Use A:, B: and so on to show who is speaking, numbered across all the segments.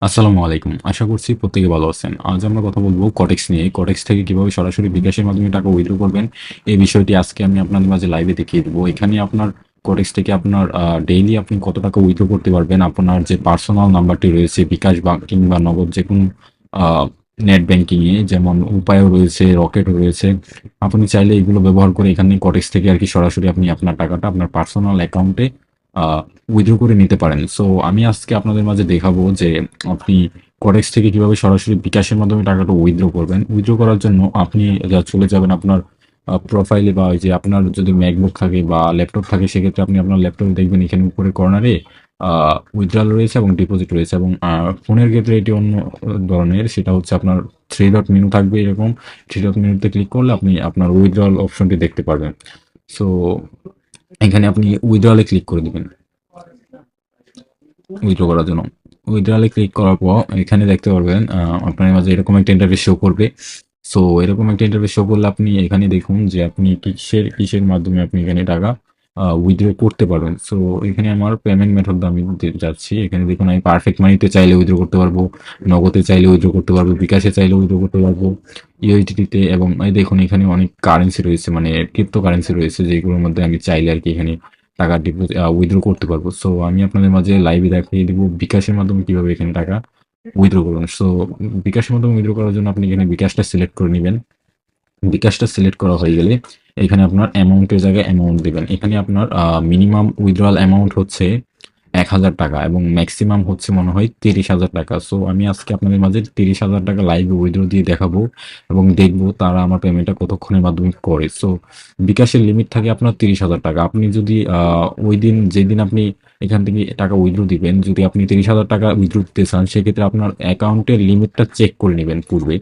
A: আসসালামু আলাইকুম। আশা করছি প্রত্যেকে ভালো আছেন। আজ আমরা কথা বলবো কটেক্স নিয়ে। কটেক্স থেকে কিভাবে সরাসরি বিকাশের মাধ্যমে টাকা উইথড্র করবেন, এই বিষয়টি আজকে আমি আপনাদের মাঝে লাইভে দেখিয়ে দেবো। এখানে আপনার কটেক্স থেকে আপনার ডেইলি আপনি কত টাকা উইথড্র করতে পারবেন, আপনার যে পার্সোনাল নাম্বারটি রয়েছে বিকাশ বা কিংবা নগদ যে কোনো নেট ব্যাংকিংয়ে যেমন উপায়ও রয়েছে, রকেটও রয়েছে। আপনি চাইলে এগুলো ব্যবহার করে এখানে কটেক্স থেকে আর কি সরাসরি আপনি আপনার টাকাটা আপনার পার্সোনাল অ্যাকাউন্টে উইথড্র করে নিতে পারেন। সো আমি আজকে আপনাদের মাঝে দেখাবো যে আপনি কডেক্স থেকে কিভাবে সরাসরি বিকাশের মাধ্যমে টাকাটা উইথড্র করবেন। উইথড্র করার জন্য আপনি চলে যাবেন আপনার প্রোফাইলে, বা ওই যে আপনার যদি ম্যাকবুক থাকে বা ল্যাপটপ থাকে সেক্ষেত্রে আপনি আপনার ল্যাপটপে দেখবেন এখানে উপরে কর্নারে উইথড্রল রয়েছে এবং ডিপোজিট রয়েছে, এবং ফোনের ক্ষেত্রে এটি অন্য ধরনের। সেটা হচ্ছে আপনার থ্রি ডট মেনু থাকবে, এরকম থ্রি ডট মেনুতে ক্লিক করলে আপনি আপনার উইথড্রল অপশনটি দেখতে পারবেন। সো এখানে আপনি উইথড্রলে ক্লিক করে দিবেন উইথড্র করার জন্য। উইথড্রলে ক্লিক করার পর এখানে দেখতে পারবেন আপনার মাঝে এরকম একটা ইন্টারফেস শো করবে। সো এরকম একটা ইন্টারফেস শো করলে আপনি এখানে দেখুন যে আপনি কিসের কিসের মাধ্যমে আপনি এখানে টাকা উইথড্র করতে পারবেন। সো এখানে আমার পেমেন্ট মেথড আমি যাচ্ছি। এখানে দেখুন আমি পারফেক্ট মানিতে চাইলে উইথড্র করতে পারবো, নগদে চাইলে উইথড্র করতে পারবো, বিকাশে চাইলে উইথড্র করতে পারবো, ইউএসডিটিতে। এবং এই দেখুন এখানে অনেক কারেন্সি রয়েছে, মানে ক্রিপ্টো কারেন্সি রয়েছে, যেগুলোর মধ্যে আমি চাইলে আর কি এখানে টাকা ডিপোজিট উইথড্র করতে পারবো। সো আমি আপনাদের মাঝে লাইভে দেখিয়ে দিব বিকাশের মাধ্যমে কিভাবে এখানে টাকা উইথড্র করবেন। সো বিকাশের মাধ্যমে উইথড্র করার জন্য আপনি এখানে বিকাশটা সিলেক্ট করে নেবেন। বিকাশটা সিলেক্ট করা হয়ে গেলে এখানে আপনার অ্যামাউন্টের জায়গায় অ্যামাউন্ট দিবেন। এখানে আপনার মিনিমাম উইথড্রয়াল অ্যামাউন্ট হচ্ছে 1,000 টাকা এবং ম্যাক্সিমাম হচ্ছে মনে হয় 30,000 টাকা। সো আমি আজকে আপনাদের মাঝে 30,000 টাকা লাইভে উইথড্র দিয়ে দেখাবো এবং দেখবো তারা আমার পেমেন্টটা কতক্ষণের মাধ্যমে করে। সো বিকাশের লিমিট থাকে আপনার 30,000 টাকা। আপনি যদি ওই দিন যেদিন আপনি এখান থেকে টাকা উইথড্র দিবেন, যদি আপনি 30,000 টাকা উইথড্র দিতে চান সেক্ষেত্রে আপনার অ্যাকাউন্টের লিমিটটা চেক করে নেবেন পূর্বে।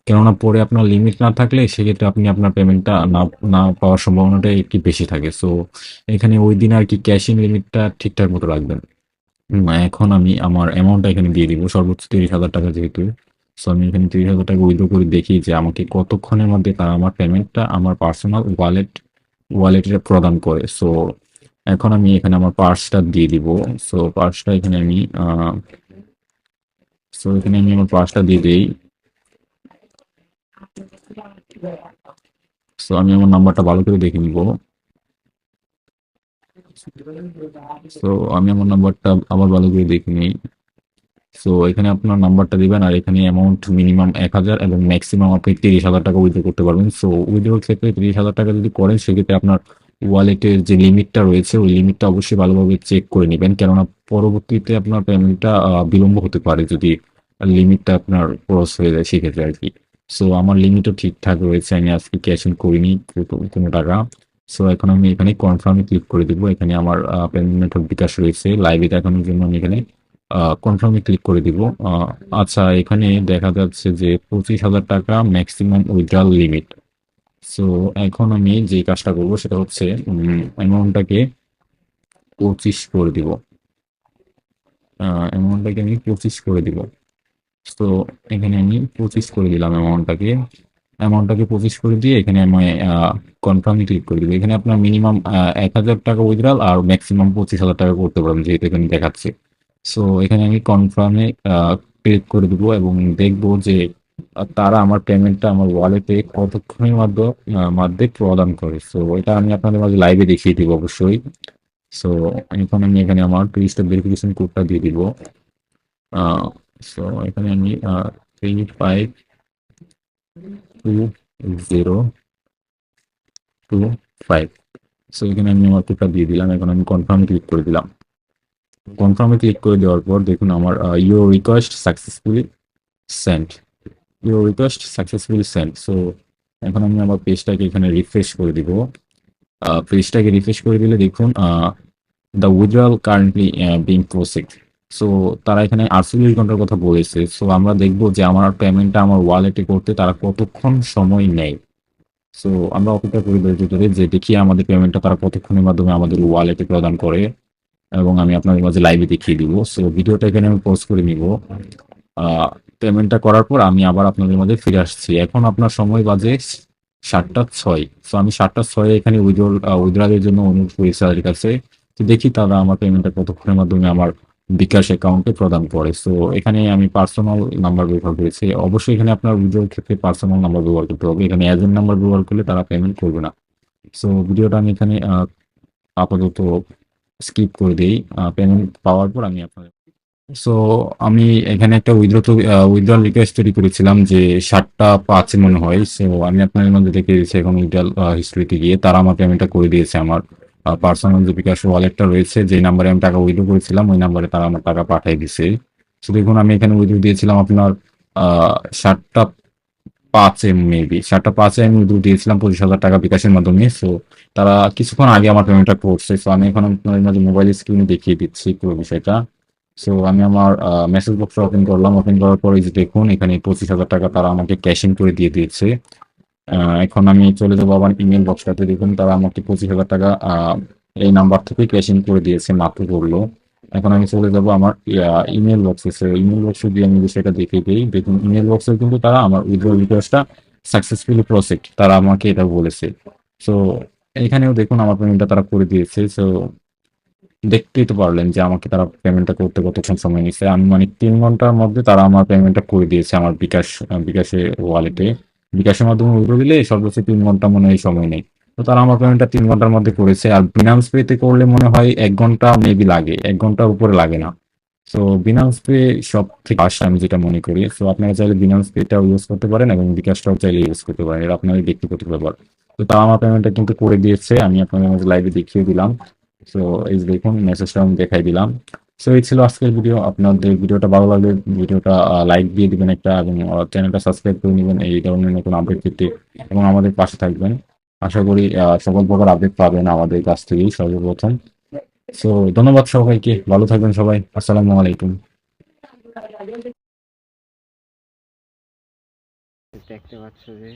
A: কেননা পরে আপনার লিমিট না থাকলে সেক্ষেত্রে আপনি আপনার পেমেন্টটা না না পাওয়ার সম্ভাবনাটা একটু বেশি থাকে। সো এখানে ওই দিন আর কি ক্যাশ ইন লিমিটটা ঠিকঠাক মতো রাখবেন। এখন আমি আমার অ্যামাউন্টটা এখানে দিয়ে দিব, সর্বোচ্চ 30,000 টাকা যেহেতু। সো আমি এখানে 30,000 টাকা উইথড্র করে দেখি যে আমাকে কতক্ষণের মধ্যে তারা আমার পেমেন্টটা আমার পার্সোনাল ওয়ালেটে প্রদান করে। সো এখন আমি এখানে আমার পার্সটা দিয়ে দিব। সো পার্সটা এখানে আমি আমার পার্সটা দিয়ে দিই। সো আমি আমার নাম্বারটা ভালো করে দেখে নিব। সো আমি আমার নাম্বারটা আবার ভালো করে দেখে নিই। সো এখানে আপনার নাম্বারটা দিবেন, আর এখানে অ্যামাউন্ট মিনিমাম 1,000 এবং ম্যাক্সিমাম আপনি 30,000 টাকা উইথড্র করতে পারবেন। সো উইথড্রোর ক্ষেত্রে 30,000 টাকা যদি করেন সেক্ষেত্রে আপনার ওয়ালেটের যে লিমিটটা রয়েছে ওই লিমিটটা অবশ্যই ভালোভাবে চেক করে নেবেন, কেননা পরবর্তীতে আপনার পেমেন্টটা বিলম্ব হতে পারে যদি লিমিটটা আপনার ক্রস হয়ে যায় সেক্ষেত্রে আর কি। সো আমার লিমিটও ঠিকঠাক রয়েছে, আমি আজকে ক্যাশ ইন করিনি কোনো টাকা। সো এখন আমি এখানে কনফার্মে ক্লিক করে দিব। এখানে আমার পেমেন্ট মেথড বিকাশ রয়েছে, লাইভে দেখানোর জন্য আমি এখানে কনফার্মে ক্লিক করে দিব। আচ্ছা, এখানে দেখা যাচ্ছে যে 25,000 টাকা ম্যাক্সিমাম উইথড্রল লিমিট। সো এখন আমি যে কাজটা করব সেটা হচ্ছে অ্যামাউন্টটাকে 25 করে দিব। অ্যামাউন্টটাকে আমি 25 করে দিব। তো এখানে আমি 25 করে দিলাম অ্যামাউন্টটাকে 25 করে দিয়ে এখানে আমি কনফার্মে ক্লিক করে দিব। এখানে আপনার মিনিমাম 1,000 টাকা উইথড্রল আর ম্যাক্সিমাম 25,000 টাকা করতে পারবেন, যেহেতু এখানে দেখাচ্ছে। সো এখানে আমি কনফার্মে ক্লিক করে দিব এবং দেখবো যে তারা আমার পেমেন্টটা আমার ওয়ালেটে কতক্ষণের মধ্যে প্রদান করে। সো এটা আমি আপনাদের মাঝে লাইভে দেখিয়ে দিব অবশ্যই। সো এখন আমি এখানে আমার 2 স্টেপ ভেরিফিকেশন কোডটা দিয়ে দিব। সো এখানে আমি 352025। সো এখানে আমি আমার কোডটা দিয়ে দিলাম। এখন আমি কনফার্মে ক্লিক করে দিলাম। কনফার্মে ক্লিক করে দেওয়ার পর দেখুন আমার your request successfully send so এখন আমি আমার পেজটাকে এখানে রিফ্রেশ করে দিব। পেজটাকে রিফ্রেশ করে দিলে দেখুন the withdrawal currently being processed. So তারা এখানে 48 ঘন্টার কথা বলেছে। সো আমরা দেখবো যে আমার পেমেন্টটা আমার ওয়ালেটে করতে তারা কতক্ষণ সময় নেয়। সো আমরা অপেক্ষা করি ধৈর্য ধরে যে দেখি আমাদের পেমেন্টটা তারা কতক্ষণের মাধ্যমে আমাদের ওয়ালেটে প্রদান করে, এবং আমি আপনাদের মাঝে লাইভে দেখিয়ে দিব। সো ভিডিওটা এখানে আমি পজ করে নিব। পেমেন্টটা করার পর আমি আবার আপনাদের মাঝে ফিরে আসছি। এখন আপনার সময় বাজে 7টা 6। সো আমি 7টা 6 এখানে উইথড্রলের জন্য অনুরোধ করি স্যারের কাছে। তো দেখি তারা আমার পেমেন্টটা কতক্ষণের মাধ্যমে আমার বিকাশ অ্যাকাউন্টে প্রদান করে। সো এখানে আমি পার্সোনাল নাম্বার ব্যবহার করেছি। অবশ্যই এখানে আপনার উইথড্রর ক্ষেত্রে পার্সোনাল নাম্বার ব্যবহার করতে হবে। এখানে এজেন্ট নাম্বার ব্যবহার করলে তারা পেমেন্ট করবে না। সো ভিডিওটা আমি এখানে আপাতত স্কিপ করে দেই। পেমেন্ট পাওয়ার পর আমি আপনাদের সো আমি এখানে একটা উইথড্রল রিকোয়েস্ট তৈরি করেছিলাম যে 7টা 5 মনে হয়। সো আমি আপনাদের মধ্যে দেখে দিয়েছি এখন উইথড্রল হিস্ট্রিতে গিয়ে তারা আমার পেমেন্টটা করে দিয়েছে। আমার পার্সোনাল যে বিকাশ ওয়ালেটটা রয়েছে, যে নাম্বারে আমি টাকা উইথড্র করেছিলাম ওই নাম্বারে তারা আমার টাকা পাঠিয়ে দিছে। সো দেখুন আমি এখানে উইথড্র দিয়েছিলাম আপনার 7টা 5 মেবি 7টা 5 আমি উইথড্র দিয়েছিলাম 25,000 টাকা বিকাশের মাধ্যমে। সো তারা কিছুক্ষণ আগে আমার পেমেন্টটা করছে। সো আমি এখন আপনাদের মাঝে মোবাইল স্ক্রিনে দেখিয়ে দিচ্ছি পুরো বিষয়টা। সো আমি আমার মেসেজ বক্স ওপেন করলাম। ওপেন করার পরে যে দেখুন এখানে 25,000 টাকা তারা আমাকে ক্যাশিং করে দিয়ে দিয়েছে। এখন আমি চলে যাবো আমার ইমেল বক্সটাতে। দেখুন তারা আমাকে 25,000 টাকা এই নাম্বার থেকে ক্যাশিং করে দিয়েছে মাত্র করলো। এখন আমি চলে যাবো আমার ইমেল বক্সে। ইমেল বক্সে দিয়ে আমি বিষয়টা দেখে দিই। দেখুন ইমেল বক্সে কিন্তু তারা আমার উইথড্র রিকোয়েস্টটা সাকসেসফুলি প্রসেসড তারা আমাকে এটা বলেছে। সো এখানেও দেখুন আমার পেমেন্টটা তারা করে দিয়েছে। সো দেখতেই তো পারলেন যে আমাকে তারা পেমেন্টটা করতে কতক্ষণ সময় নিচ্ছে। আমি মানে 3 ঘন্টার মধ্যে তারা আমার পেমেন্টটা করে দিয়েছে আমার বিকাশে ওয়ালেটে। বিকাশের মাধ্যমে উইথড্র দিলে সর্বোচ্চ 3 ঘন্টা মনে হয় সময় নেই। তো তারা আমার পেমেন্টটা 3 ঘন্টার মধ্যে করেছে। আর বিনান্স পেতে করলে মনে হয় 1 ঘন্টা মেবি লাগে, 1 ঘন্টার উপরে লাগে না। সো বিনান্স পে সব থেকে আসে আমি যেটা মনে করি। সো আপনারা চাইলে বিনান্স পেটাও ইউজ করতে পারেন এবং বিকাশটাও চাইলে ইউজ করতে পারেন, এটা আপনাদের ব্যক্তিগত ব্যাপার। তো তারা আমার পেমেন্টটা কিন্তু করে দিয়েছে, আমি আপনাদের মাঝে লাইভে দেখিয়ে দিলাম। সো এই যে দেখুন মেসেজটা আমি দেখাই দিলাম। সো এই ছিল আজকের ভিডিও। আপনাদের ভিডিওটা ভালো লাগলে ভিডিওটা লাইক দিয়ে দিবেন একটা, এবং চ্যানেলটা সাবস্ক্রাইব করে নেবেন এই ধরনের নতুন আপডেট পেতে, এবং আমাদের পাশে থাকবেন। আশা করি সকল প্রকার আপডেট পাবেন আমাদের কাছ থেকেই সর্বপ্রথম। সো ধন্যবাদ সবাইকে, ভালো থাকবেন সবাই। আসসালামু আলাইকুম।
B: দেখতে পাচ্ছ যে